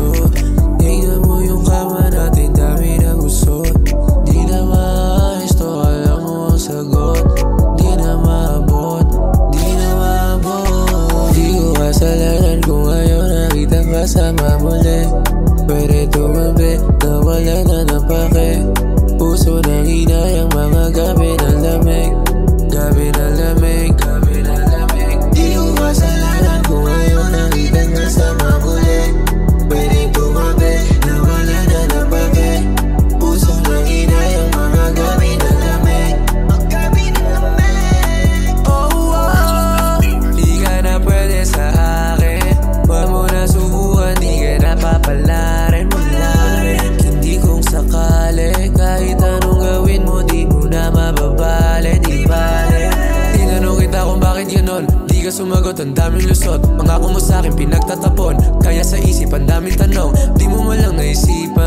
gusto. Tingnan mo yung kama natin, dami na gusto. Di na maayos to, alam mo ang sagot. Di na maabot, di na maabot. Di ko kasalanan kung ayaw nakita kasama muli. Pwede tumabi, nawala na ng pake. Puso nang hinayang mga gabi ng lamig. Gabi ng lamig, gabi ng lamig. Di ko kasalanan kung ayaw nakita kasama muli. Pwede tumabi, nawala na ng pake. Puso nang hinayang mga gabi ng lamig. Gabi ng lamig. Oh, oh, di ka na pwede sa akin. Huwag mo na subukan, di ka na papalarin. Hindi kung sakali, kahit anong gawin mo, di mo na mababali. Di bale, tinanong kita kung bakit ganon. Di ka sumagot, ang daming lusot. Pangako mo sa'kin pinagtatapon, kaya sa isip ang daming tanong. Di mo malang naisipan